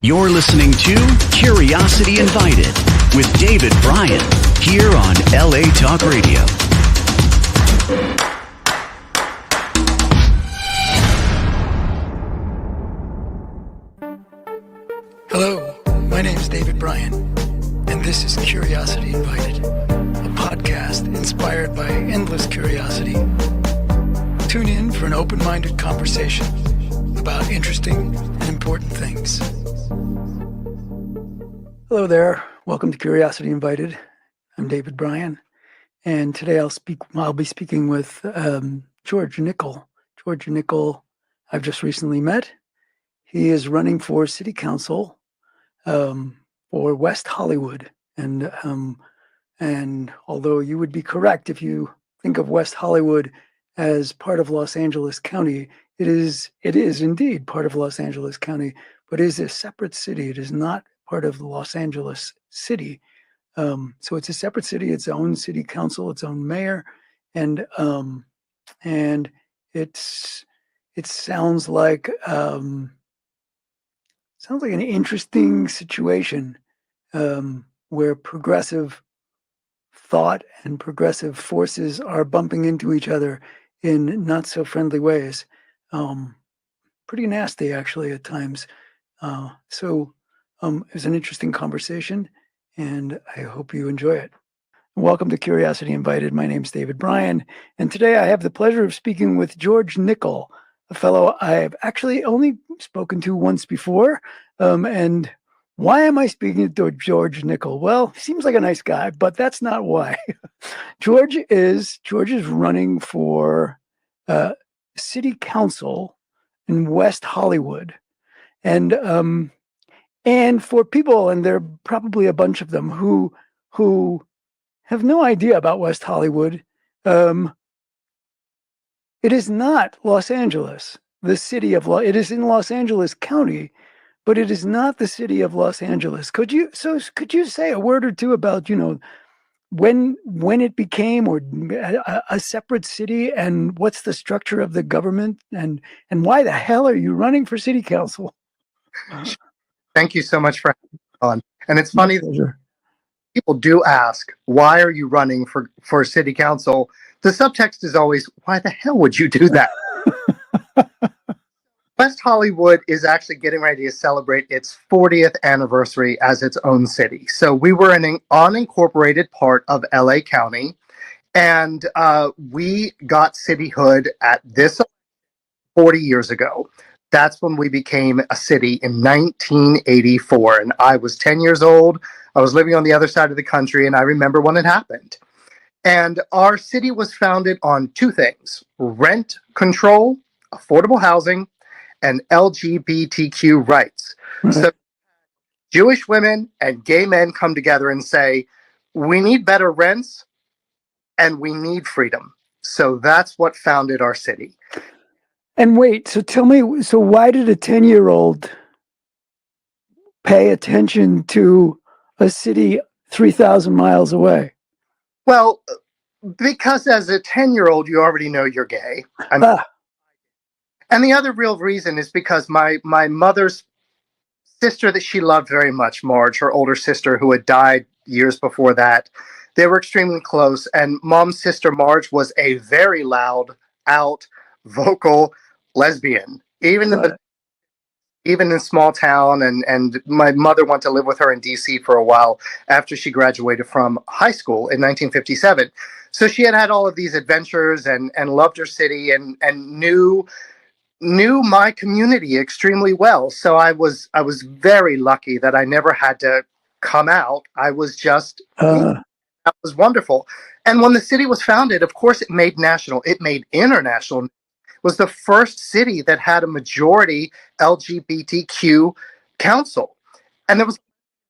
You're listening to Curiosity Invited with David Bryan here on LA Talk Radio. Hello, my name is David Bryan, and this is Curiosity Invited, a podcast inspired by endless curiosity. Tune in for an open-minded conversation about interesting and important things. Hello there. Welcome to Curiosity Invited. I'm David Bryan, and today I'll be speaking with George Nickel. George Nickel, I've just recently met. He is running for city council for West Hollywood, and although you would be correct if you think of West Hollywood as part of Los Angeles County, it is indeed part of Los Angeles County, but it is a separate city. It is not part of the Los Angeles City. So it's a separate city, its own city council, its own mayor, and it sounds like an interesting situation where progressive thought and progressive forces are bumping into each other in not so friendly ways. Pretty nasty, actually, at times. It was an interesting conversation, and I hope you enjoy it. Welcome to Curiosity Invited. My name's David Bryan, and today I have the pleasure of speaking with George Nickel, a fellow I've actually only spoken to once before. And why am I speaking to George Nickel? Well, he seems like a nice guy, but that's not why. George is running for city council in West Hollywood, and for people, and there are probably a bunch of them who have no idea about West Hollywood, it is not Los Angeles, the city of it is in Los Angeles County, but it is not the city of Los Angeles. Could you say a word or two about, when it became a separate city, and what's the structure of the government, and why the hell are you running for city council? Thank you so much for having me on. And it's funny that people do ask, why are you running for city council? The subtext is always, why the hell would you do that? West Hollywood is actually getting ready to celebrate its 40th anniversary as its own city. So we were an unincorporated part of LA County, and we got cityhood at this 40 years ago. That's when we became a city in 1984. And I was 10 years old. I was living on the other side of the country, and I remember when it happened. And our city was founded on two things: rent control, affordable housing, and LGBTQ rights. Mm-hmm. So Jewish women and gay men come together and say, we need better rents and we need freedom. So that's what founded our city. And wait, so tell me, so why did a 10-year-old pay attention to a city 3,000 miles away? Well, because as a 10-year-old, you already know you're gay. And the other real reason is because my mother's sister that she loved very much, Marge, her older sister, who had died years before that, they were extremely close. And Mom's sister, Marge, was a very loud, out, vocal lesbian, even in small town, and my mother went to live with her in DC for a while after she graduated from high school in 1957. So she had all of these adventures and loved her city and knew my community extremely well. So I was very lucky that I never had to come out. I was just that was wonderful. And when the city was founded, of course, it made international. Was the first city that had a majority LGBTQ council. And there was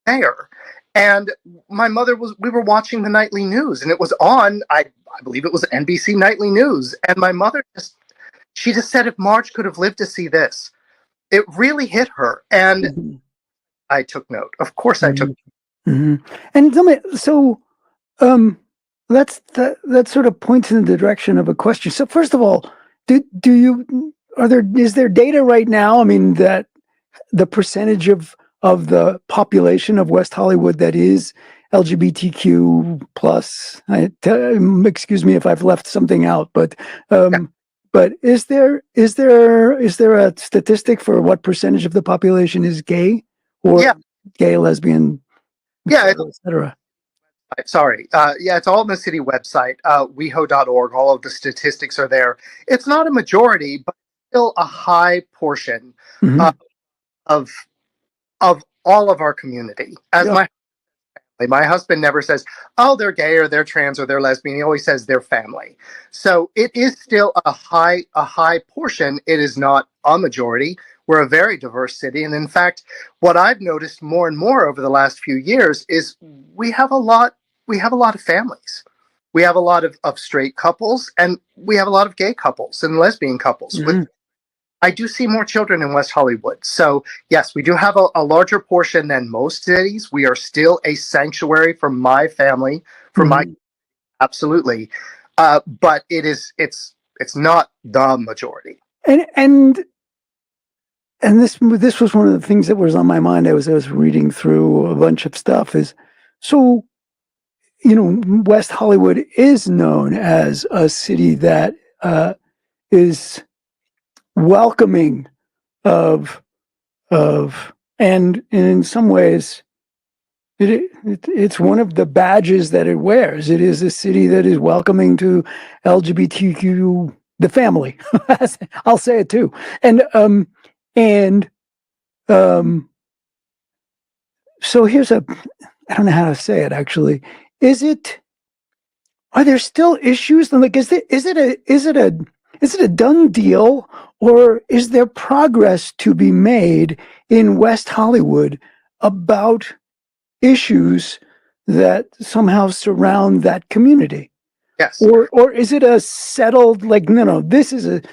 a mayor. And we were watching the nightly news, and it was on, I believe it was NBC Nightly News. And my mother she just said, if Marge could have lived to see this, it really hit her. And mm-hmm. I took note. Of course I took note. Mm-hmm. And tell me, so that sort of points in the direction of a question. So first of all, is there data right now? I mean, that the percentage of the population of West Hollywood that is LGBTQ plus. Excuse me if I've left something out, but is there a statistic for what percentage of the population is gay or gay, lesbian, Yeah, etc.? Sorry. Yeah, it's all on the city website, weho.org. All of the statistics are there. It's not a majority, but still a high portion of of all of our community. As my husband never says, "Oh, they're gay or they're trans or they're lesbian." He always says they're family. So it is still a high portion. It is not a majority. We're a very diverse city, and in fact, what I've noticed more and more over the last few years is we have a lot of families. We have a lot of straight couples, and we have a lot of gay couples and lesbian couples. I do see more children in West Hollywood. So yes, we do have a larger portion than most cities. We are still a sanctuary for my family, for my absolutely. But it's not the majority. And this was one of the things that was on my mind. I was reading through a bunch of stuff. So West Hollywood is known as a city that is welcoming of and in some ways it's one of the badges that it wears. It is a city that is welcoming to LGBTQ, the family. I'll say it too. So here's I don't know how to say it actually. Are there still issues? Like, is it a done deal, or is there progress to be made in West Hollywood about issues that somehow surround that community? Yes. Or is it a settled, like, no, this is a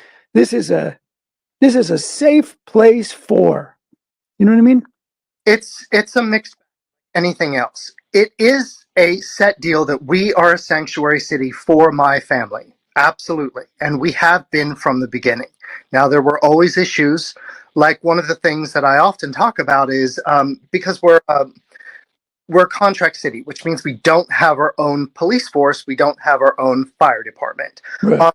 safe place for, you know what I mean? It's a mixed anything else. It is a set deal that we are a sanctuary city for my family. Absolutely. And we have been from the beginning. Now, there were always issues. Like one of the things that I often talk about is because we're a contract city, which means we don't have our own police force. We don't have our own fire department. Right.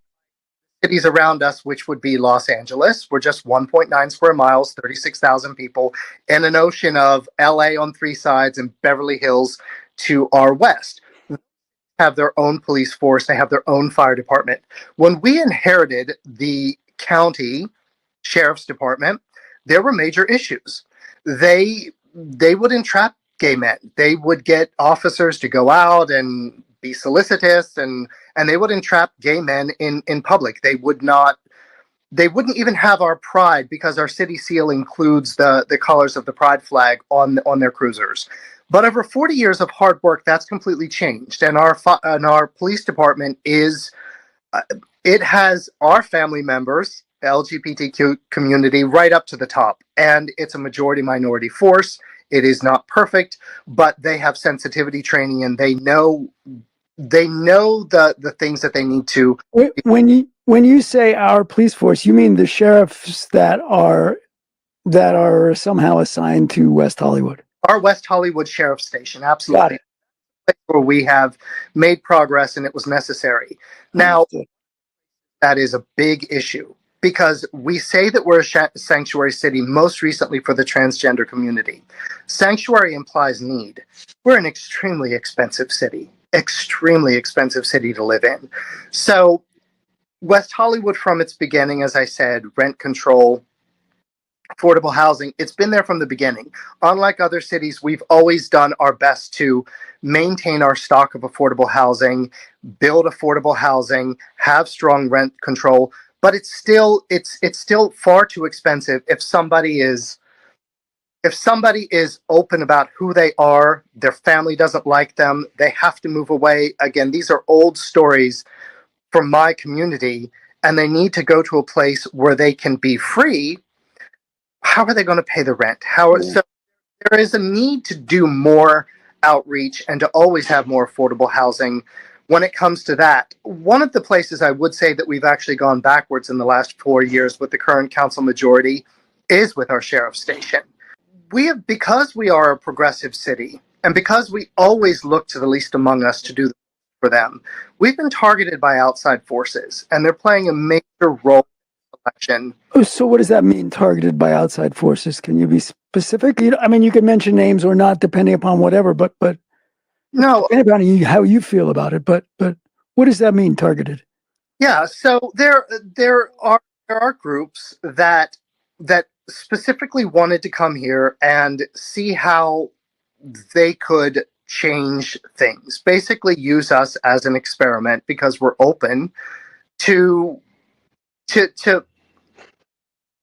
Cities around us, which would be Los Angeles, we're just 1.9 square miles, 36,000 people, and an ocean of LA on three sides and Beverly Hills to our west. Have their own police force. They have their own fire department. When we inherited the county sheriff's department, there were major issues. They would entrap gay men. They would get officers to go out and be solicitous, and they would entrap gay men in public. They wouldn't even have our pride, because our city seal includes the colors of the pride flag on their cruisers. But over 40 years of hard work, that's completely changed. And our police department it has our family members, the LGBTQ community, right up to the top. And it's a majority minority force. It is not perfect, but they have sensitivity training, and they know the things that they need to. When you say our police force, you mean the sheriffs that are somehow assigned to West Hollywood? Our West Hollywood Sheriff's Station, absolutely. Where we have made progress, and it was necessary. Now, that is a big issue, because we say that we're a sanctuary city most recently for the transgender community. Sanctuary implies need. We're an extremely expensive city to live in. So West Hollywood, from its beginning, as I said, rent control, affordable housing, it's been there from the beginning. Unlike other cities, we've always done our best to maintain our stock of affordable housing, build affordable housing, have strong rent control, but it's still far too expensive. If somebody is open about who they are, their family doesn't like them, they have to move away. Again, these are old stories from my community, and they need to go to a place where they can be free. How are they going to pay the rent? So there is a need to do more outreach and to always have more affordable housing. When it comes to that, one of the places I would say that we've actually gone backwards in the last 4 years with the current council majority is with our sheriff's station. we have, because we are a progressive city, and because we always look to the least among us to do for them, we've been targeted by outside forces, and they're playing a major role in the election. Oh, so what does that mean, targeted by outside forces? Can you be specific? I mean, you can mention names or not, depending upon whatever, but No, depending upon how you feel about it. But what does that mean, targeted? yeah. So there are groups that specifically wanted to come here and see how they could change things. Basically, use us as an experiment because we're open to to to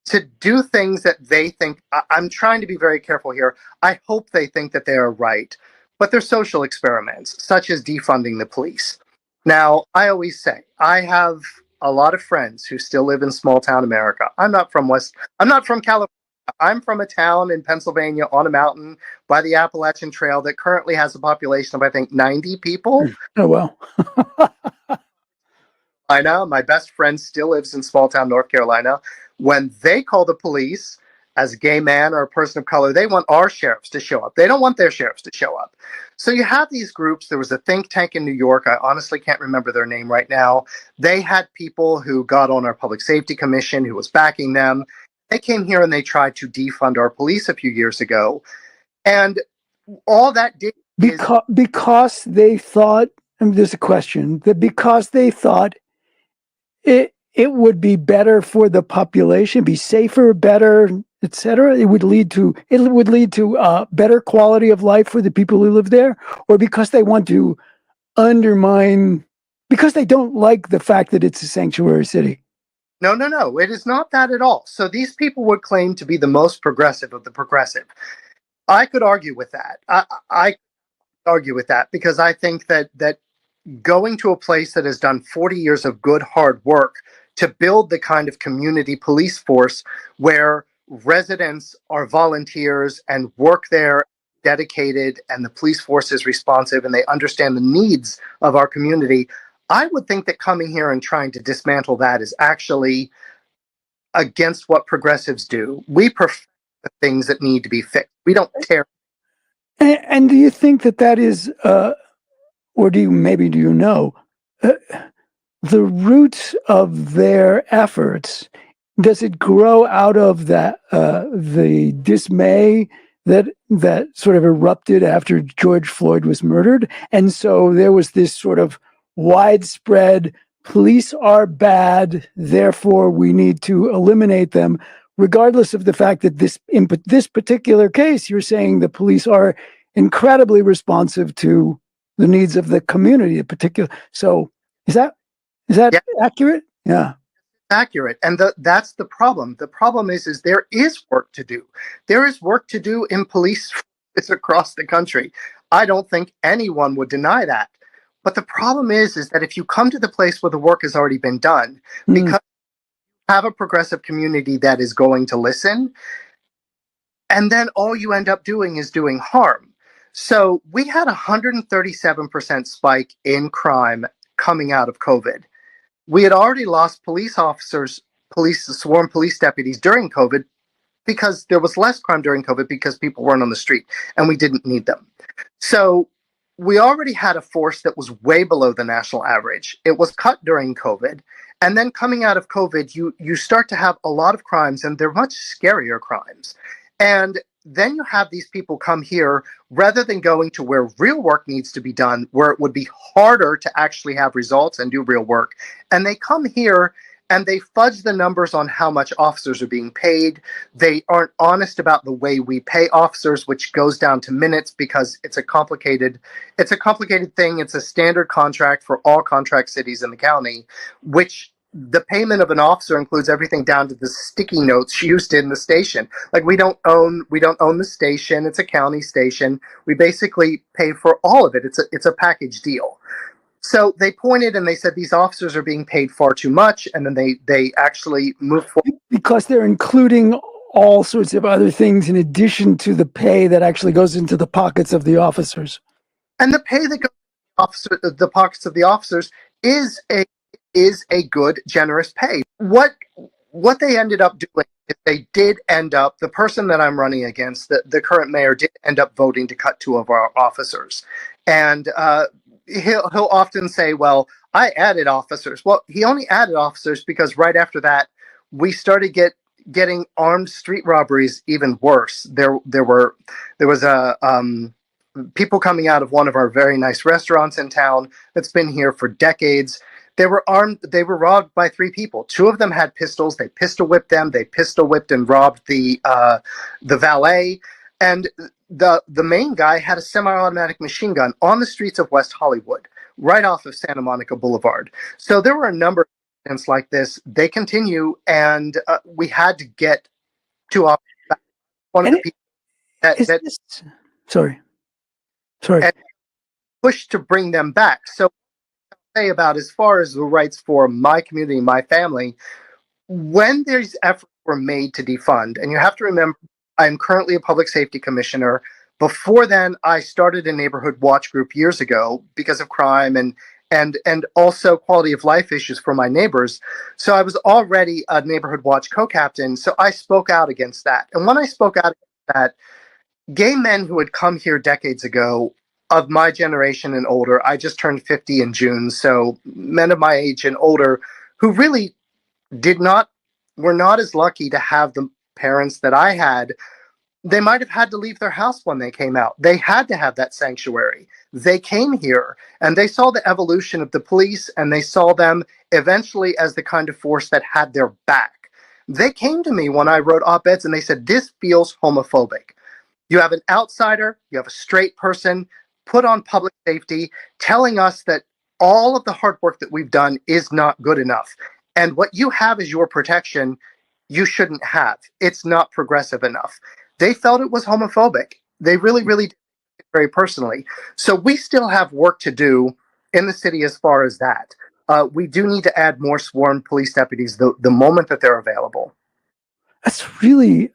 to do things that they think. I'm trying to be very careful here. I hope they think that they are right, but they're social experiments, such as defunding the police. Now, I always say I have a lot of friends who still live in small town America. I'm not from California. I'm from a town in Pennsylvania on a mountain by the Appalachian Trail that currently has a population of, I think, 90 people. Oh, well. I know my best friend still lives in small town North Carolina. When they call the police as a gay man or a person of color, they want our sheriffs to show up. They don't want their sheriffs to show up. So you have these groups. There was a think tank in New York. I honestly can't remember their name right now. They had people who got on our public safety commission who was backing them. They came here and they tried to defund our police a few years ago. And all that did because they thought, and there's a question, that because they thought it would be better for the population, be safer, better, etc. It would lead to better quality of life for the people who live there, or because they want to undermine, because they don't like the fact that it's a sanctuary city. No. It is not that at all. So these people would claim to be the most progressive of the progressive. I could argue with that. I argue with that because I think that going to a place that has done 40 years of good, hard work to build the kind of community police force where residents are volunteers and work there dedicated and the police force is responsive and they understand the needs of our community, I would think that coming here and trying to dismantle that is actually against what progressives do. We perfect the things that need to be fixed. We don't tear. And do you think that is, or do you know, the roots of their efforts? Does it grow out of that the dismay that sort of erupted after George Floyd was murdered, and so there was this sort of widespread police are bad, therefore we need to eliminate them, regardless of the fact that in this particular case, you're saying the police are incredibly responsive to the needs of the community in particular. So is that accurate? Yeah. Accurate. And that's the problem. The problem is there is work to do. There is work to do in police across the country. I don't think anyone would deny that. But the problem is that if you come to the place where the work has already been done, because you have a progressive community that is going to listen, and then all you end up doing is doing harm. So we had a 137% spike in crime coming out of COVID. We had already lost police officers, sworn police deputies during COVID because there was less crime during COVID because people weren't on the street and we didn't need them. So we already had a force that was way below the national average. It was cut during COVID. And then coming out of COVID, you start to have a lot of crimes, and they're much scarier crimes. And then you have these people come here rather than going to where real work needs to be done, where it would be harder to actually have results and do real work. And they come here and they fudge the numbers on how much officers are being paid. They aren't honest about the way we pay officers, which goes down to minutes because it's a complicated thing. It's a standard contract for all contract cities in the county, which the payment of an officer includes everything down to the sticky notes used in the station. Like we don't own the station. It's a county station. We basically pay for all of it. It's a package deal. So they pointed and they said these officers are being paid far too much, and then they actually moved forward because they're including all sorts of other things in addition to the pay that actually goes into the pockets of the officers. And the pay that goes into the pockets of the officers is a good, generous pay. What they ended up doing is they did end up, the person that I'm running against, the current mayor, did end up voting to cut 2 of our officers. And he'll often say, well, I added officers. Well, he only added officers because right after that, we started getting armed street robberies even worse. There was people coming out of one of our very nice restaurants in town that's been here for decades. They were armed. They were robbed by 3 people. 2 of them had pistols. They pistol whipped them. They pistol whipped and robbed the valet. And the main guy had a semi-automatic machine gun on the streets of West Hollywood, right off of Santa Monica Boulevard. So there were a number of incidents like this. They continue, and we had to get 2 officers back. One of the people that sorry, and pushed to bring them back. So say about as far as the rights for my community, my family, when these efforts were made to defund, and you have to remember, I'm currently a public safety commissioner. Before then, I started a neighborhood watch group years ago because of crime and also quality of life issues for my neighbors. So I was already a neighborhood watch co-captain. So I spoke out against that. And when I spoke out against that, gay men who had come here decades ago, of my generation and older, I just turned 50 in June, so men of my age and older who really were not as lucky to have the parents that I had. They might have had to leave their house when they came out. They had to have that sanctuary. They came here and they saw the evolution of the police, and they saw them eventually as the kind of force that had their back. They came to me when I wrote op-eds and they said, this feels homophobic. You have an outsider, you have a straight person put on public safety, telling us that all of the hard work that we've done is not good enough. And what you have as your protection, you shouldn't have. It's not progressive enough. They felt it was homophobic. They really, really did it very personally. So we still have work to do in the city as far as that. We do need to add more sworn police deputies the moment that they're available. That's really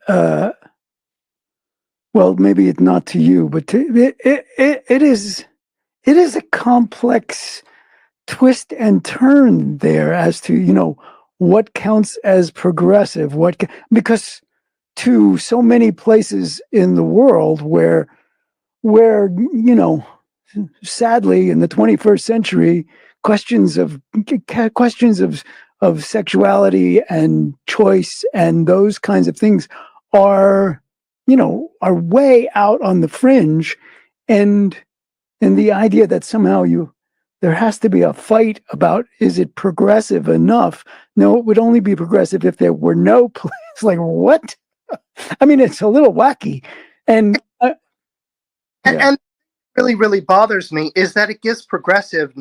well, maybe it's not to you, but it is a complex twist and turn there as to what counts as progressive, because to so many places in the world where sadly in the 21st century questions of sexuality and choice and those kinds of things are way out on the fringe, and the idea that somehow there has to be a fight about, is it progressive enough? No, it would only be progressive if there were no police. Like, what? I mean, it's a little wacky. And really, really bothers me is that it gives progressivism,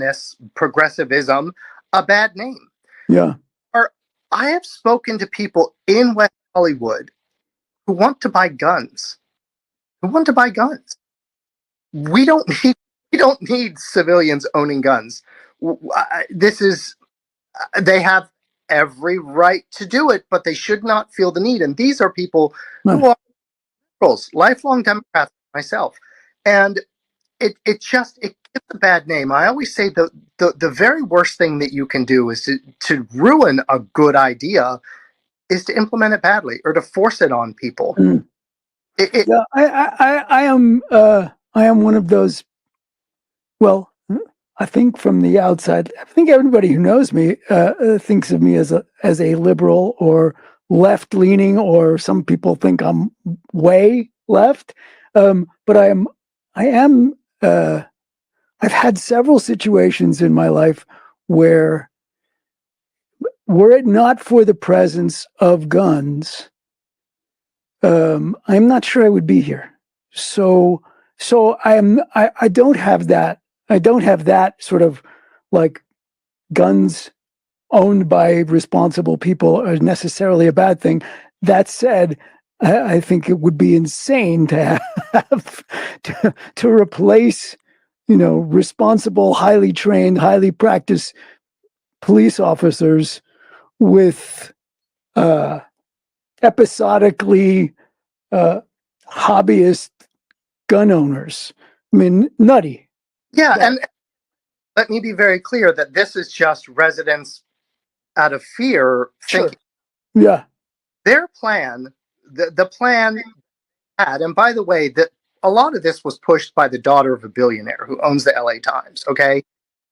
a bad name. Yeah. I have spoken to people in West Hollywood who want to buy guns. We don't need civilians owning guns. They have every right to do it, but they should not feel the need. And these are people who are liberals, lifelong Democrats, myself. And it gives a bad name. I always say the very worst thing that you can do is to ruin a good idea is to implement it badly or to force it on people. Yeah, I am one of those. Well, I think from the outside, I think everybody who knows me thinks of me as a liberal or left leaning, or some people think I'm way left. But I am. I've had several situations in my life where, were it not for the presence of guns, I'm not sure I would be here. So I don't have that. I don't have that sort of like guns owned by responsible people are necessarily a bad thing. That said, I think it would be insane to have to replace, responsible, highly trained, highly practiced police officers with episodically hobbyist gun owners. I mean, nutty. Yeah, and let me be very clear that this is just residents out of fear thinking. Yeah. Their plan, the plan had, and by the way, that a lot of this was pushed by the daughter of a billionaire who owns the LA Times. Okay,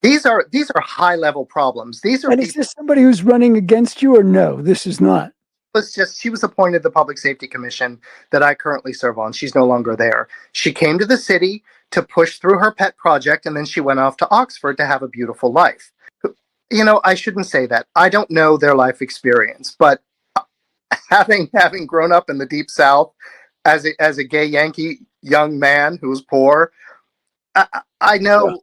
these are high level problems. These are And is people. this somebody who's running against you, or no? This is not. She was appointed to the Public Safety Commission that I currently serve on. She's no longer there. She came to the city to push through her pet project, and then she went off to Oxford to have a beautiful life. You know, I shouldn't say that. I don't know their life experience, but having grown up in the Deep South as a gay Yankee young man who was poor, I know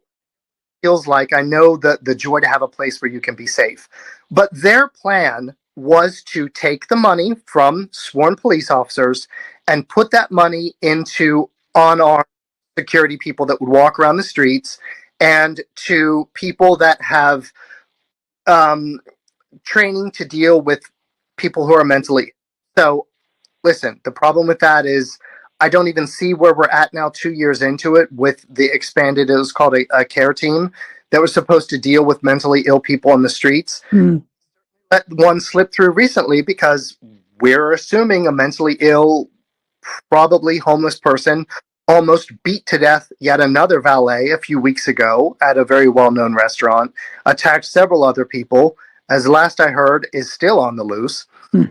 feels like. I know the joy to have a place where you can be safe. But their plan was to take the money from sworn police officers and put that money into unarmed security people that would walk around the streets, and to people that have um, training to deal with people who are mentally. So listen, the problem with that is I don't even see where we're at now, 2 years into it, with the expanded, it was called a care team that was supposed to deal with mentally ill people on the streets. Hmm. Let one slip through recently because we're assuming a mentally ill, probably homeless person almost beat to death yet another valet a few weeks ago at a very well-known restaurant, attacked several other people, as last I heard is still on the loose. Hmm.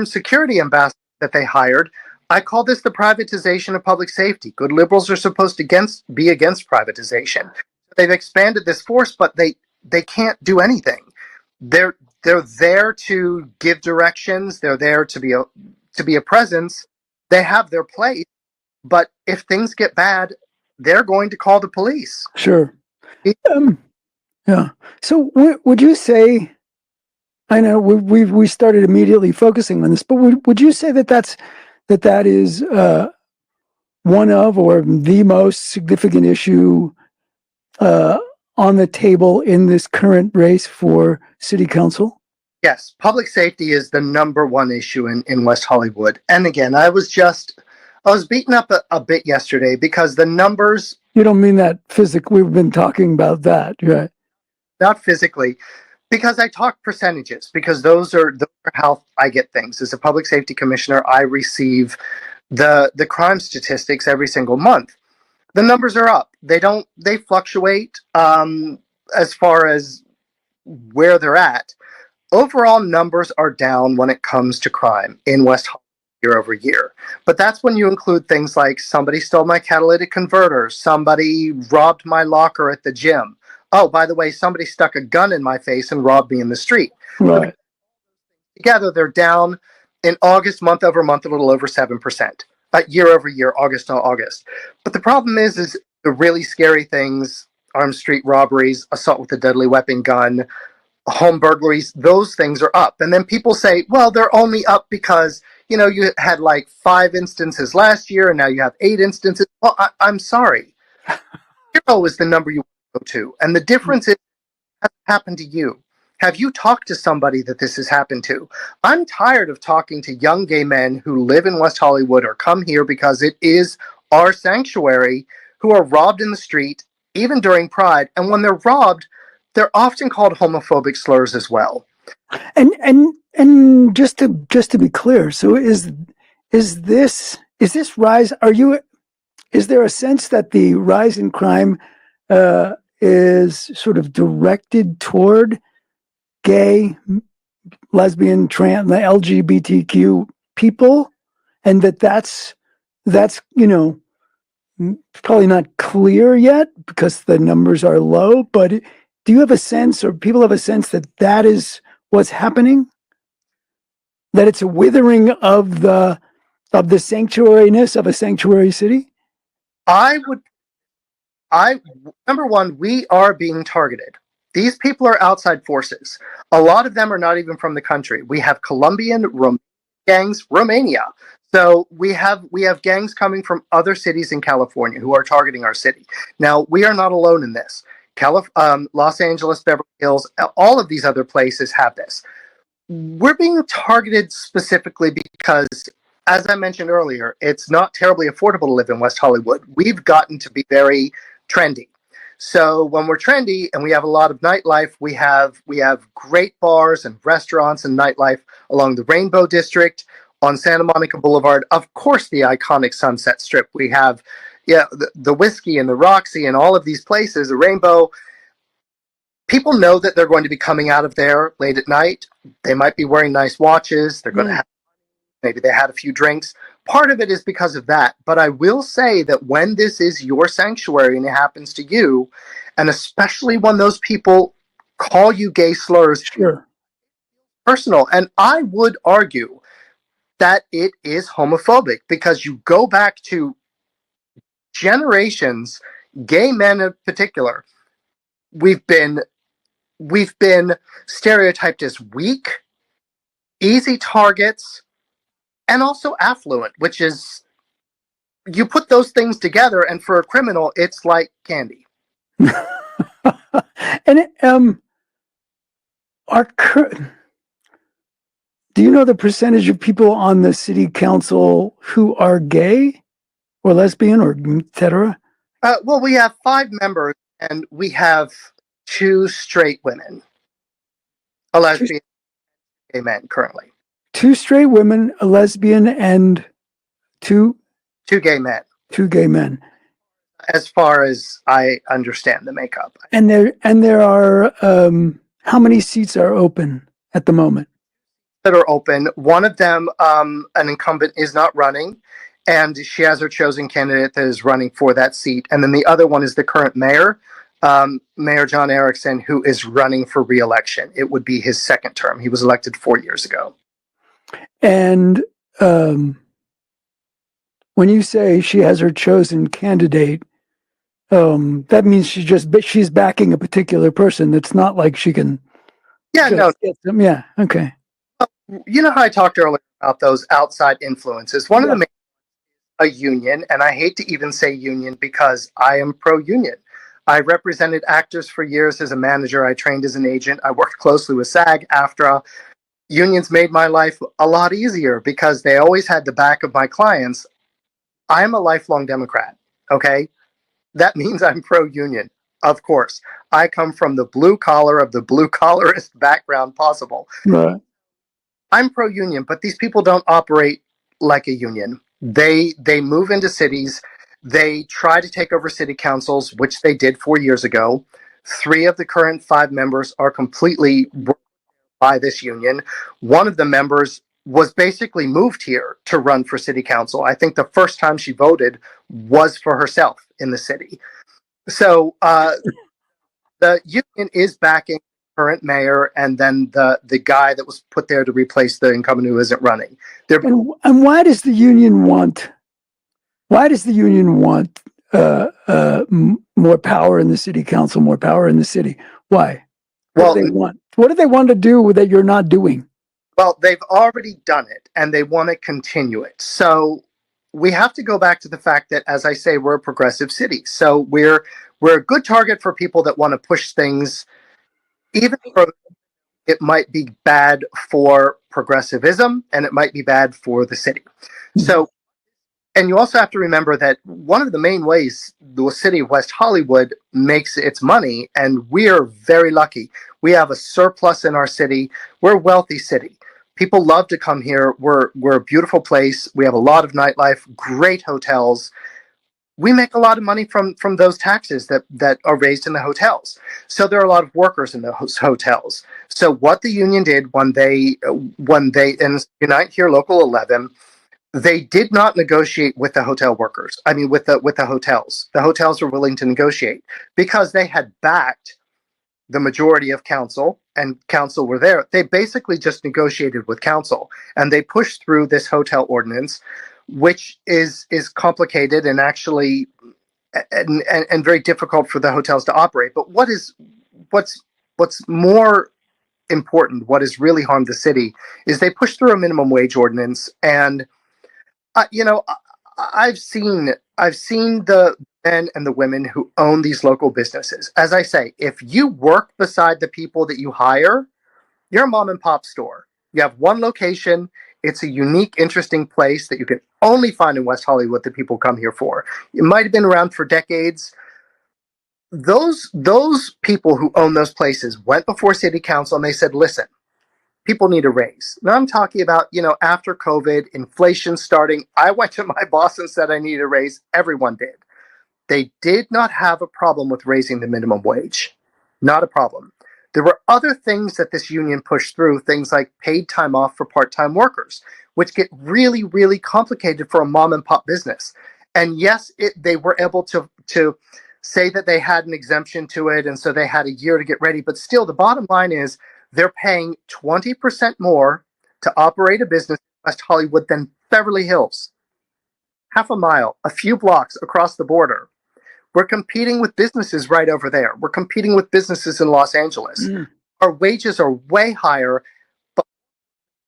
Security ambassador that they hired, I call this the privatization of public safety. Good liberals are supposed to be against privatization. They've expanded this force, but they can't do anything. They're they're there to give directions. They're there to be a presence. They have their place, but if things get bad, they're going to call the police. Sure. Yeah. So would you say? I know we started immediately focusing on this, but would you say that that is one of, or the most significant issue on the table in this current race for city council? Yes, public safety is the number one issue in West Hollywood. And again, I was beaten up a bit yesterday because the numbers. You don't mean that physically? We've been talking about that, right? Not physically, because I talk percentages, because those are how I get things. As a public safety commissioner, I receive the crime statistics every single month. The numbers are up. They fluctuate as far as where they're at. Overall numbers are down when it comes to crime in West Hollywood year over year. But that's when you include things like somebody stole my catalytic converter, somebody robbed my locker at the gym. Oh, by the way, somebody stuck a gun in my face and robbed me in the street. Right. Together, they're down in August, month over month, a little over 7%. Year over year, August to August. But the problem is the really scary things, armed street robberies, assault with a deadly weapon gun, home burglaries, those things are up. And then people say, well, they're only up because, you had like 5 instances last year and now you have 8 instances. Well, I'm sorry. 0 is the number you go to. And the difference is, what happened to you? Have you talked to somebody that this has happened to? I'm tired of talking to young gay men who live in West Hollywood or come here because it is our sanctuary, who are robbed in the street, even during Pride. And when they're robbed, they're often called homophobic slurs as well. And just to be clear, so is this rise? Is there a sense that the rise in crime is sort of directed toward gay, lesbian, trans, LGBTQ people, and that's probably not clear yet because the numbers are low, but do you have a sense, or people have a sense, that is what's happening? That it's a withering of the sanctuariness of a sanctuary city? Number one, we are being targeted. These people are outside forces. A lot of them are not even from the country. We have Colombian gangs, Romania. So we have gangs coming from other cities in California who are targeting our city. Now, we are not alone in this. Los Angeles, Beverly Hills, all of these other places have this. We're being targeted specifically because, as I mentioned earlier, it's not terribly affordable to live in West Hollywood. We've gotten to be very trendy. So when we're trendy and we have a lot of nightlife, we have great bars and restaurants and nightlife along the Rainbow District, on Santa Monica Boulevard. Of course, the iconic Sunset Strip. We have the Whiskey and the Roxy and all of these places, the Rainbow. People know that they're going to be coming out of there late at night. They might be wearing nice watches. They're going to have, maybe they had a few drinks. Part of it is because of that. But I will say that when this is your sanctuary and it happens to you, and especially when those people call you gay slurs, Sure. personal. And I would argue that it is homophobic, because you go back to generations, gay men in particular, we've been stereotyped as weak, easy targets, and also affluent, which is, you put those things together, and for a criminal, it's like candy. And do you know the percentage of people on the city council who are gay or lesbian or etc.? Well, we have 5 members, and we have 2 straight women, a lesbian, gay men currently. 2 straight women, a lesbian, and 2 gay men. 2 gay men. As far as I understand the makeup. And there are how many seats are open at the moment? That are open. One of them, an incumbent, is not running, and she has her chosen candidate that is running for that seat. And then the other one is the current mayor, Mayor John Erickson, who is running for re-election. It would be his second term. He was elected 4 years ago. And when you say she has her chosen candidate, that means she's backing a particular person. It's not like she can. Yeah, no. Get them. Yeah. Okay. You know how I talked earlier about those outside influences? One of the main, a union, and I hate to even say union because I am pro-union. I represented actors for years as a manager. I trained as an agent. I worked closely with SAG, AFTRA. Unions made my life a lot easier because they always had the back of my clients. I am a lifelong Democrat, okay? That means I'm pro-union, of course. I come from the blue collar of the blue collarist background possible. Right. I'm pro-union, but these people don't operate like a union. They move into cities. They try to take over city councils, which they did 4 years ago. 3 of the current 5 members are completely by this union. One of the members was basically moved here to run for city council. I think the first time she voted was for herself in the city. So the union is backing current mayor and then the guy that was put there to replace the incumbent who isn't running. And why does the union want? Why does the union want more power in the city council, more power in the city? Why? What do they want? What do they want to do that you're not doing? Well, they've already done it, and they want to continue it. So we have to go back to the fact that, as I say, we're a progressive city. So we're a good target for people that want to push things, even though it might be bad for progressivism, and it might be bad for the city. So, and you also have to remember that one of the main ways the city of West Hollywood makes its money, and we're very lucky. We have a surplus in our city. We're a wealthy city. People love to come here. We're a beautiful place. We have a lot of nightlife, great hotels. We make a lot of money from those taxes that are raised in the hotels. So there are a lot of workers in those hotels. So what the union did when they in Unite Here Local 11, they did not negotiate with the hotel workers. I mean, with the hotels. The hotels were willing to negotiate because they had backed the majority of council, and council were there. They basically just negotiated with council, and they pushed through this hotel ordinance, which is complicated and actually and very difficult for the hotels to operate. But what's more important, what has really harmed the city, is they pushed through a minimum wage ordinance. And I've seen the men and the women who own these local businesses. As I say, if you work beside the people that you hire, you're a mom and pop store. You have one location. It's a unique, interesting place that you can only find in West Hollywood that people come here for. It might have been around for decades. those people who own those places went before city council and they said, listen, people need a raise. Now I'm talking about, after COVID, inflation starting. I went to my boss and said I need a raise. Everyone did. They did not have a problem with raising the minimum wage. Not a problem. There were other things that this union pushed through, things like paid time off for part-time workers, which get really, really complicated for a mom and pop business. And yes, they were able to say that they had an exemption to it, and so they had a year to get ready. But still, the bottom line is they're paying 20% more to operate a business in West Hollywood than Beverly Hills. Half a mile, a few blocks across the border. We're competing with businesses right over there. We're competing with businesses in Los Angeles. Our wages are way higher, but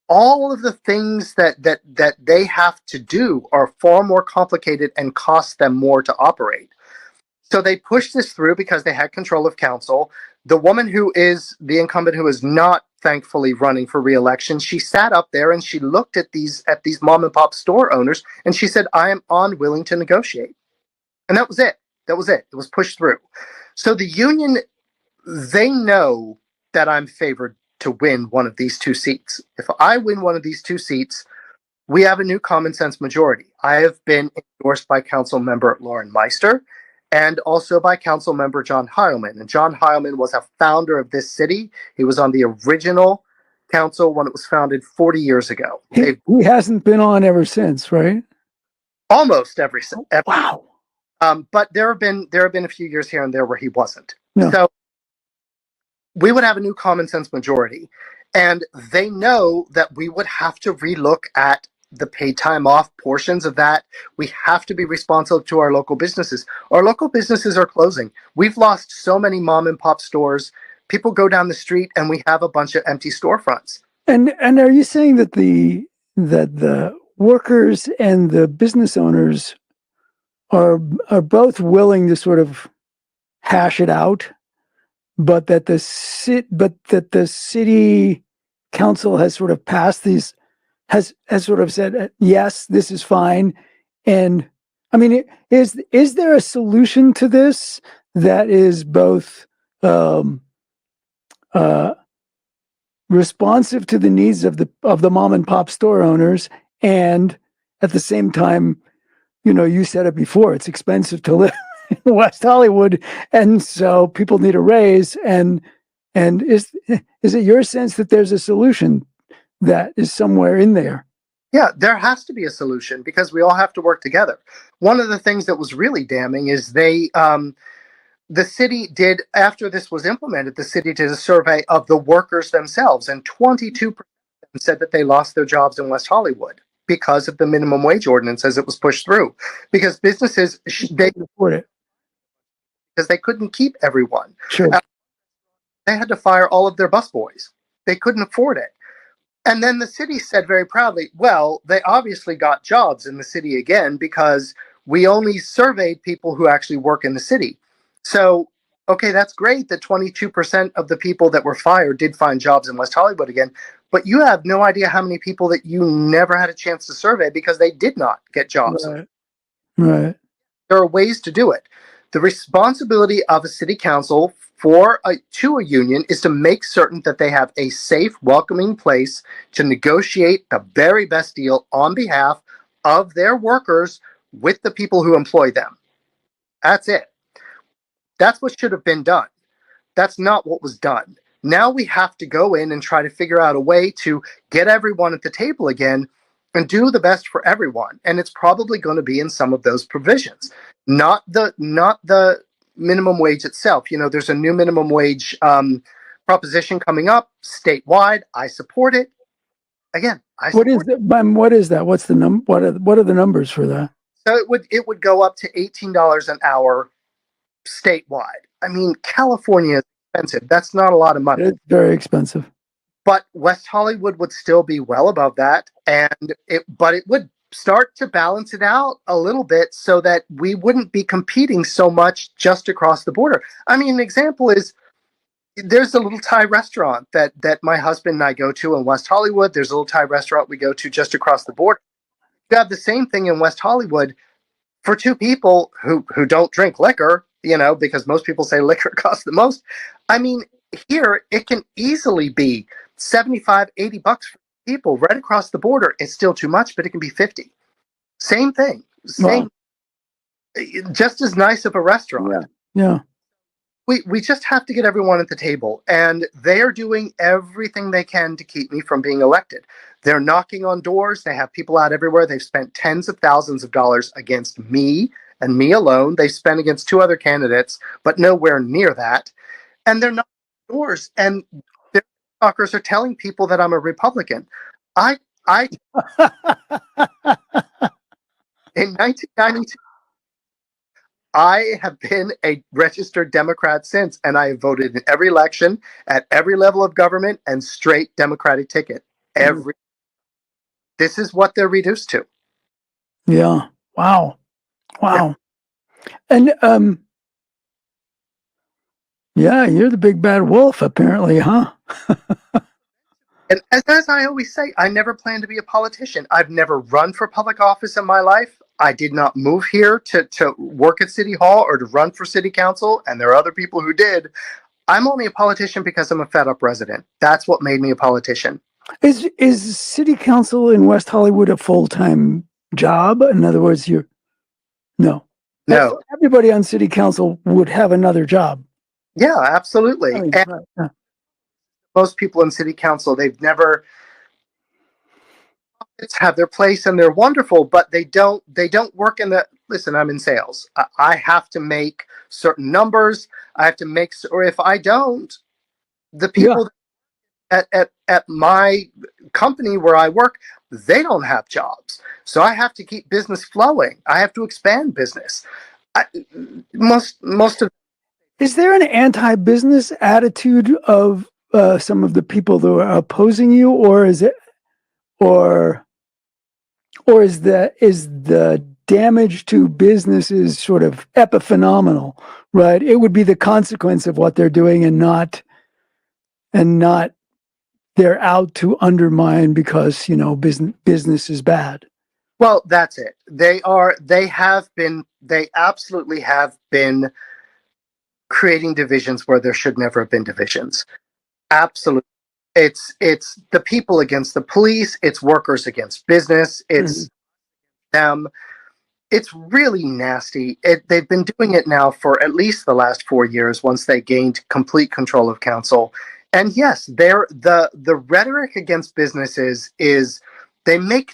all of the things that they have to do are far more complicated and cost them more to operate. So they pushed this through because they had control of council. The woman who is the incumbent, who is not thankfully running for re-election, she sat up there and she looked at these mom and pop store owners and she said, I am unwilling to negotiate. And that was it. That was it. It was pushed through. So the union, they know that I'm favored to win one of these two seats. If I win one of these two seats, we have a new common sense majority. I have been endorsed by council member Lauren Meister and also by council member John Heilman. And John Heilman was a founder of this city. He was on the original council when it was founded 40 years ago. He hasn't been on ever since, right? Almost every. Wow. But there have been a few years here and there where he wasn't. No. So we would have a new common sense majority, and they know that we would have to relook at the paid time off portions of that. We have to be responsive to our local businesses. Our local businesses are closing. We've lost so many mom and pop stores. People go down the street and we have a bunch of empty storefronts. And are you saying that the workers and the business owners are both willing to sort of hash it out, but that the city council has sort of passed these, has sort of said, yes, this is fine. And I mean, is there a solution to this that is both responsive to the needs of the mom and pop store owners, and at the same time, you said it before, it's expensive to live in West Hollywood, and so people need a raise. And is it your sense that there's a solution that is somewhere in there? Yeah, there has to be a solution because we all have to work together. One of the things that was really damning is the city did, after this was implemented, the city did a survey of the workers themselves, and 22% said that they lost their jobs in West Hollywood because of the minimum wage ordinance as it was pushed through. Because businesses, they couldn't afford it because they couldn't keep everyone. Sure. They had to fire all of their busboys. They couldn't afford it. And then the city said very proudly, well, they obviously got jobs in the city again because we only surveyed people who actually work in the city. So, okay, that's great that 22% of the people that were fired did find jobs in West Hollywood again, but you have no idea how many people that you never had a chance to survey because they did not get jobs. Right. There are ways to do it. The responsibility of a city council to a union is to make certain that they have a safe, welcoming place to negotiate the very best deal on behalf of their workers with the people who employ them. That's it. That's what should have been done. That's not what was done. Now we have to go in and try to figure out a way to get everyone at the table again and do the best for everyone. And it's probably going to be in some of those provisions, not the minimum wage itself. There's a new minimum wage proposition coming up statewide. I support it. Again, what is that? What's the what are the numbers for that? So it would go up to $18 an hour statewide. I mean, California is expensive. That's not a lot of money. It's very expensive. But West Hollywood would still be well above that, but it would start to balance it out a little bit so that we wouldn't be competing so much just across the border. I mean, an example is there's a little Thai restaurant that my husband and I go to in West Hollywood. There's a little Thai restaurant we go to just across the border. You have the same thing in West Hollywood for two people who don't drink liquor. because most people say liquor costs the most. I mean, here it can easily be 75, $80 for people right across the border. It's still too much, but it can be 50. Same thing. Wow. Just as nice of a restaurant. Yeah. We just have to get everyone at the table, and they are doing everything they can to keep me from being elected. They're knocking on doors. They have people out everywhere. They've spent tens of thousands of dollars against me and me alone. They've spent against 2 other candidates, but nowhere near that. And they're knocking on doors, and their talkers are telling people that I'm a Republican. I in 1992, I have been a registered Democrat since, and I have voted in every election at every level of government and straight Democratic ticket. This is what they're reduced to. Yeah. Wow. Yeah. And yeah, you're the big bad wolf, apparently, huh? And as I always say, I never plan to be a politician. I've never run for public office in my life. I did not move here to work at City Hall or to run for City Council, and there are other people who did. I'm only a politician because I'm a fed up resident. That's what made me a politician. Is City Council in West Hollywood a full-time job? In other words, no. Everybody on City Council would have another job. Yeah, absolutely. Right. Yeah. Most people in City Council, they've never have their place, and they're wonderful, but they don't work in the. Listen, I'm in sales. I have to make certain numbers. I have to make, or if I don't, the people at my company where I work, they don't have jobs. So I have to keep business flowing. I have to expand business. Most of. Is there an anti-business attitude of some of the people that are opposing you, or is it, or is the damage to businesses sort of epiphenomenal, right? It would be the consequence of what they're doing, and not they're out to undermine because business is bad. Well, that's it. They absolutely have been creating divisions where there should never have been divisions. Absolutely. It's the people against the police. It's workers against business. It's them. It's really nasty. They've been doing it now for at least the last 4 years once they gained complete control of council. And yes, the rhetoric against businesses is they make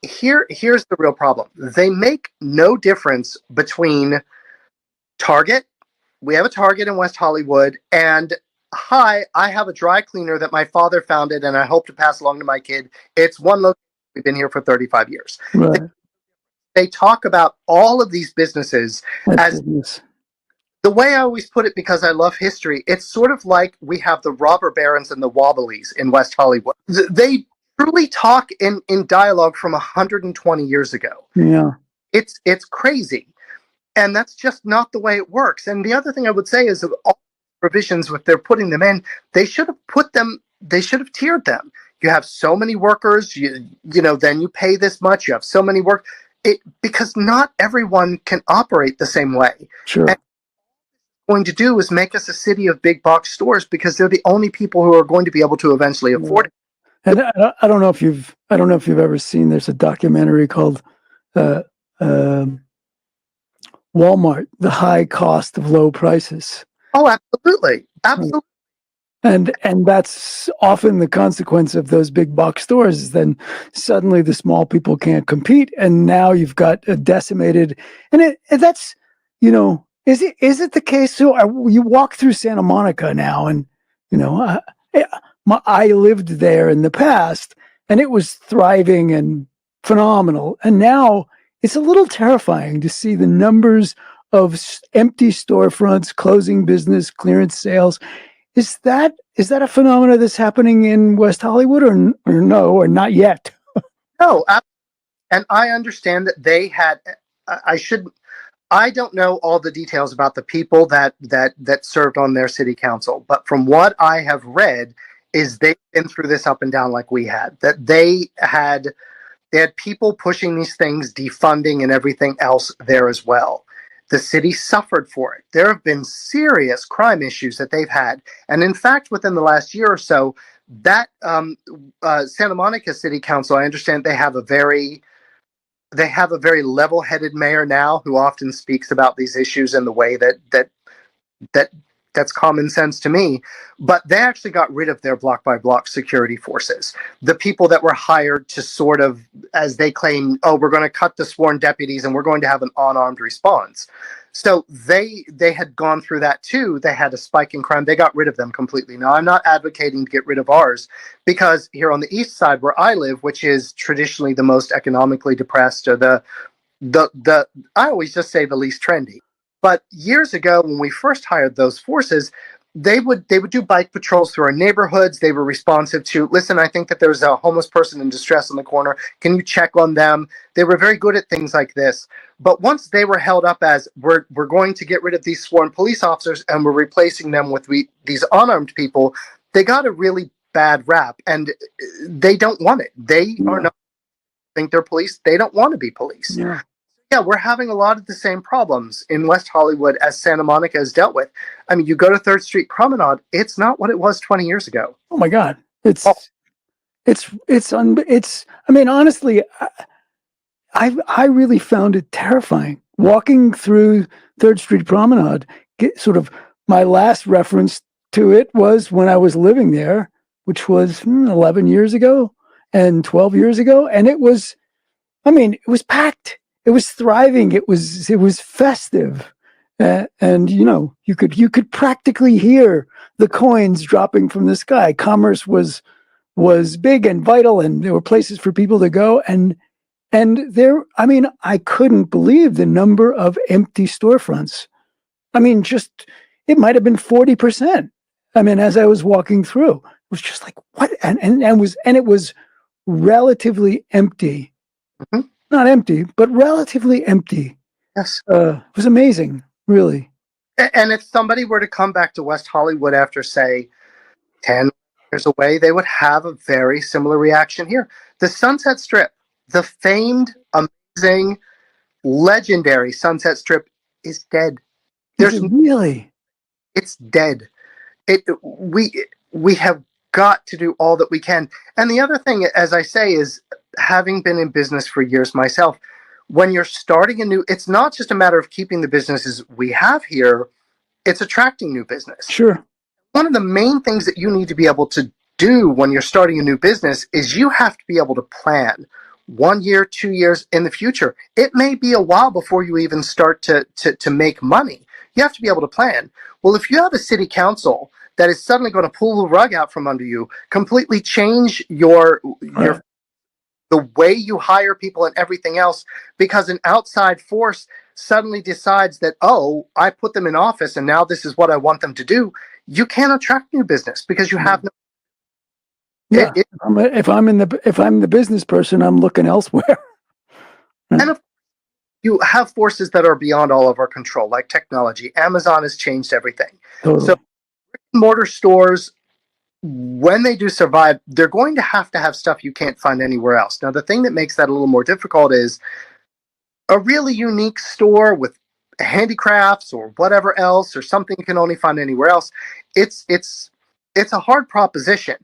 here's the real problem. They make no difference between Target. We have a Target in West Hollywood, and hi, I have a dry cleaner that my father founded, and I hope to pass along to my kid. It's one location. We've been here for 35 years. Right. They talk about all of these businesses as the way I always put it, because I love history. It's sort of like we have the robber barons and the Wobblies in West Hollywood. They truly talk in dialogue from 120 years ago. Yeah. It's crazy. And that's just not the way it works. And the other thing I would say is that all provisions, if they're putting them in, they should have tiered them. You have so many workers, then you pay this much. You have so many because not everyone can operate the same way. Sure. And what going to do is make us a city of big box stores because they're the only people who are going to be able to eventually afford it. And I don't know if you've ever seen. There's a documentary called Walmart: The High Cost of Low Prices. Oh, absolutely. And that's often the consequence of those big box stores. Is then suddenly the small people can't compete, and now you've got a decimated. And that's is it the case? So you walk through Santa Monica now, and I lived there in the past, and it was thriving and phenomenal. And now it's a little terrifying to see the numbers of empty storefronts, closing business, clearance sales. Is that a phenomenon that's happening in West Hollywood, or no, or not yet? No, and I understand that they had. I don't know all the details about the people that served on their city council, but from what I have read, is they've been through this up and down like we had. That they had people pushing these things, defunding and everything else there as well. The city suffered for it. There have been serious crime issues that they've had. And in fact, within the last year or so, that Santa Monica City Council, I understand they have a very level-headed mayor now who often speaks about these issues in the way that's common sense to me. But they actually got rid of their block by block security forces, the people that were hired to sort of, as they claim, oh, we're going to cut the sworn deputies and we're going to have an unarmed response. So they had gone through that too. They had a spike in crime. They got rid of them completely. Now, I'm not advocating to get rid of ours, because here on the east side where I live, which is traditionally the most economically depressed, or the I always just say the least trendy. But years ago, when we first hired those forces, they would do bike patrols through our neighborhoods. They were responsive to, listen, I think that there's a homeless person in distress on the corner. Can you check on them? They were very good at things like this. But once they were held up as, we're going to get rid of these sworn police officers and we're replacing them with these unarmed people, they got a really bad rap, and they don't want it. They are not think they're police. They don't want to be police. Yeah, we're having a lot of the same problems in West Hollywood as Santa Monica has dealt with. I mean, you go to 3rd Street Promenade, it's not what it was 20 years ago. Oh my God. I mean, honestly, I really found it terrifying walking through 3rd Street Promenade. Sort of my last reference to it was when I was living there, which was 11 years ago and 12 years ago. And it was packed. It was thriving. It was festive, and you could practically hear the coins dropping from the sky. Commerce was big and vital, and there were places for people to go. And there, I mean, I couldn't believe the number of empty storefronts. I mean, it might have been 40%. I mean, as I was walking through, it was just like, what? And it was relatively empty. Mm-hmm. Not empty, but relatively empty. Yes. It was amazing, really. And if somebody were to come back to West Hollywood after, say, 10 years away, they would have a very similar reaction here. The Sunset Strip, the famed, amazing, legendary Sunset Strip, is dead. Really? It's dead. We have got to do all that we can. And the other thing, as I say, is, having been in business for years myself, when you're starting it's not just a matter of keeping the businesses we have here, it's attracting new business. Sure. One of the main things that you need to be able to do when you're starting a new business is you have to be able to plan 1 year, 2 years in the future. It may be a while before you even start to make money. You have to be able to plan. Well, if you have a city council that is suddenly going to pull the rug out from under you, completely change the way you hire people and everything else, because an outside force suddenly decides that, oh, I put them in office and now this is what I want them to do, you can't attract new business because you have no. Yeah. If I'm the business person, I'm looking elsewhere. And you have forces that are beyond all of our control, like technology. Amazon has changed everything. Totally. So mortar stores, when they do survive, they're going to have stuff you can't find anywhere else. Now, the thing that makes that a little more difficult is a really unique store with handicrafts or whatever else, or something you can only find anywhere else. It's a hard proposition.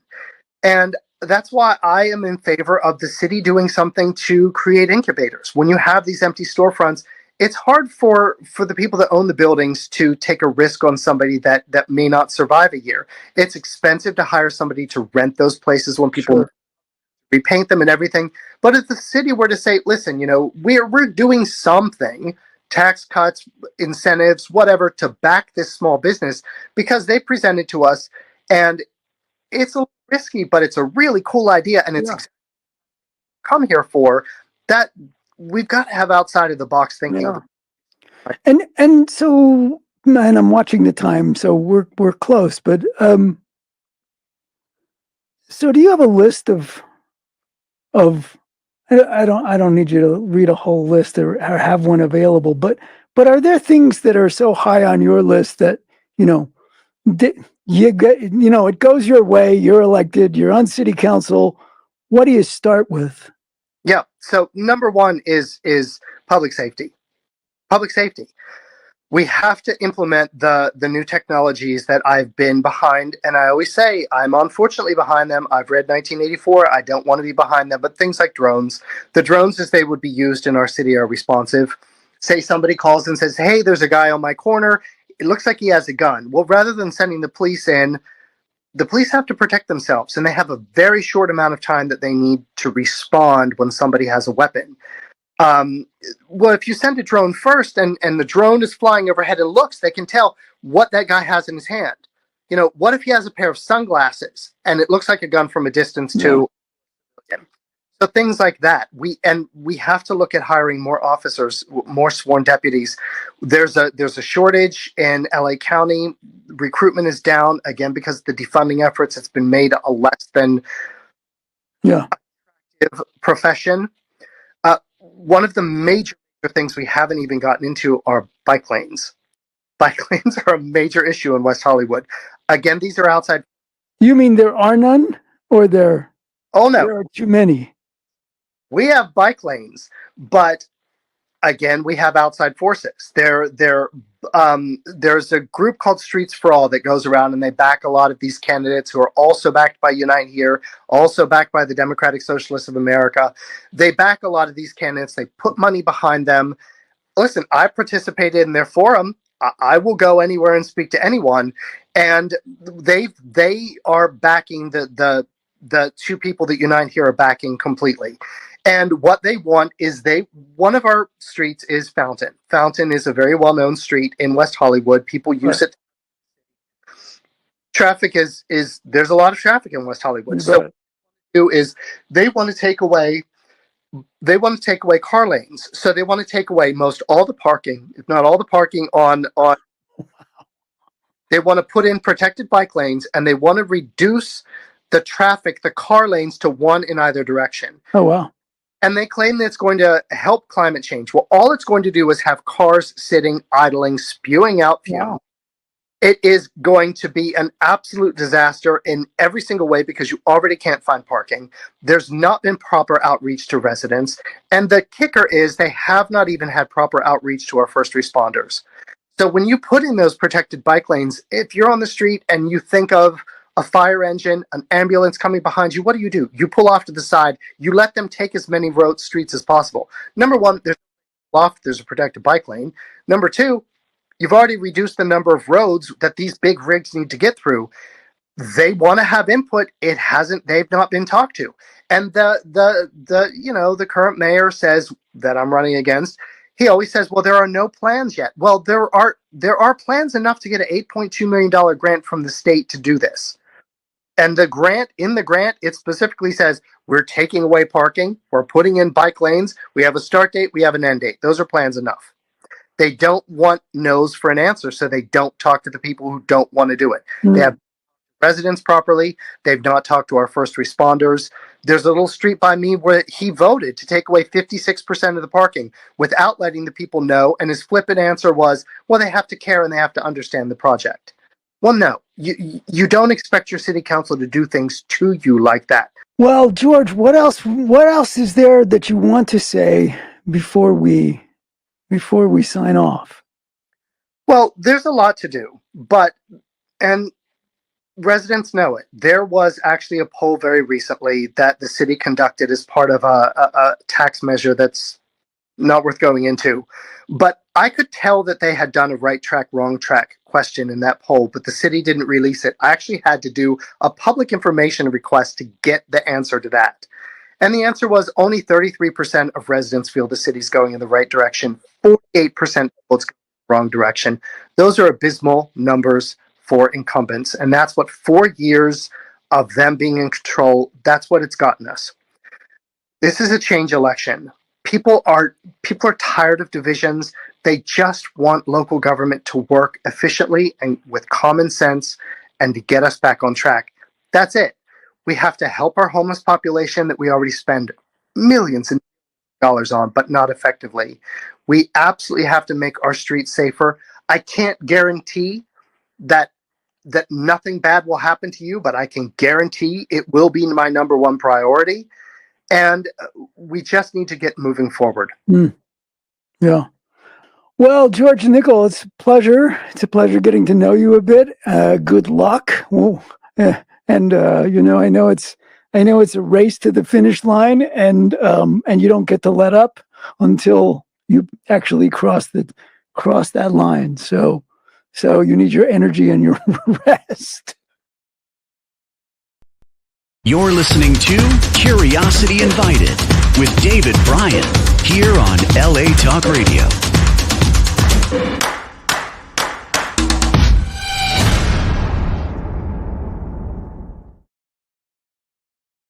And that's why I am in favor of the city doing something to create incubators. When you have these empty storefronts, it's hard for the people that own the buildings to take a risk on somebody that may not survive a year. It's expensive to hire somebody to rent those places when people repaint them and everything. But if the city were to say, listen, we're doing something, tax cuts, incentives, whatever, to back this small business because they presented to us, and it's a little risky, but it's a really cool idea, and it's come here for that. We've got to have outside of the box thinking. Yeah. And so, man, I'm watching the time, so we're close. But so do you have a list of? I don't need you to read a whole list or have one available, but are there things that are so high on your list that you get, it goes your way, you're elected, you're on city council? What do you start with? Yeah. So number one is public safety. Public safety. We have to implement the new technologies that I've been behind, and I always say I'm unfortunately behind them. I've read 1984. I don't want to be behind them, but things like drones, the drones as they would be used in our city are responsive. Say somebody calls and says, "Hey, there's a guy on my corner. It looks like he has a gun." Well, rather than sending the police in, the police have to protect themselves, and they have a very short amount of time that they need to respond when somebody has a weapon. Um, well, if you send a drone first and the drone is flying overhead and looks, they can tell what that guy has in his hand. You know, what if he has a pair of sunglasses and it looks like a gun from a distance to him? So things like that. We have to look at hiring more officers, more sworn deputies. There's a shortage in LA County. Recruitment is down again because of the defunding efforts. It's been made a less than Yeah. profession. One of the major things we haven't even gotten into are bike lanes. Bike lanes are a major issue in West Hollywood. Again, these are outside. You mean there are none, or there Oh no, are too many? we have bike lanes, but again, we have outside forces. There's a group called Streets for All that goes around and they back a lot of these candidates who are also backed by Unite Here, also backed by the Democratic Socialists of America. They back a lot of these candidates. They put money behind them. Listen, I participated in their forum. I will go anywhere and speak to anyone, and they are backing the two people that Unite Here are backing completely. And what they want is one of our streets is Fountain. Fountain is a very well-known street in West Hollywood. People use it. Traffic is there's a lot of traffic in West Hollywood. So what they do is they want to take away car lanes. So they want to take away most all the parking, if not all the parking on they want to put in protected bike lanes, and they want to reduce the traffic, the car lanes, to one in either direction. Oh, wow. And they claim that it's going to help climate change. Well, all it's going to do is have cars sitting, idling, spewing out fumes. Wow. It is going to be an absolute disaster in every single way because you already can't find parking. There's not been proper outreach to residents. And the kicker is they have not even had proper outreach to our first responders. So when you put in those protected bike lanes, if you're on the street and you think of a fire engine, an ambulance coming behind you, what do? You pull off to the side. You let them take as many streets as possible. Number one, there's a protected bike lane. Number two, you've already reduced the number of roads that these big rigs need to get through. They want to have input. They've not been talked to. And the current mayor says that I'm running against, he always says, well, there are no plans yet. Well, there are plans enough to get an $8.2 million grant from the state to do this. And in the grant, it specifically says, we're taking away parking, we're putting in bike lanes, we have a start date, we have an end date. Those are plans enough. They don't want no's for an answer, so they don't talk to the people who don't want to do it. Mm-hmm. They have residents properly. They've not talked to our first responders. There's a little street by me where he voted to take away 56% of the parking without letting the people know, and his flippant answer was, well, they have to care and they have to understand the project. Well, no, you don't expect your city council to do things to you like that. Well, George, what else is there that you want to say before we sign off? Well, there's a lot to do, and residents know it. There was actually a poll very recently that the city conducted as part of a tax measure that's not worth going into. But I could tell that they had done a right track, wrong track question in that poll, but the city didn't release it. I actually had to do a public information request to get the answer to that. And the answer was only 33% of residents feel the city's going in the right direction. 48% feel it's going in the wrong direction. Those are abysmal numbers for incumbents. And that's what 4 years of them being in control, that's what it's gotten us. This is a change election. People are tired of divisions. They just want local government to work efficiently and with common sense and to get us back on track. That's it. We have to help our homeless population that we already spend millions of dollars on, but not effectively. We absolutely have to make our streets safer. I can't guarantee that nothing bad will happen to you, but I can guarantee it will be my number one priority. And we just need to get moving forward. Yeah. Well, George Nickel, it's a pleasure. It's a pleasure getting to know you a bit. Good luck. And I know it's a race to the finish line, and you don't get to let up until you actually cross that line. So you need your energy and your rest. You're listening to Curiosity Invited with David Bryan here on LA Talk Radio.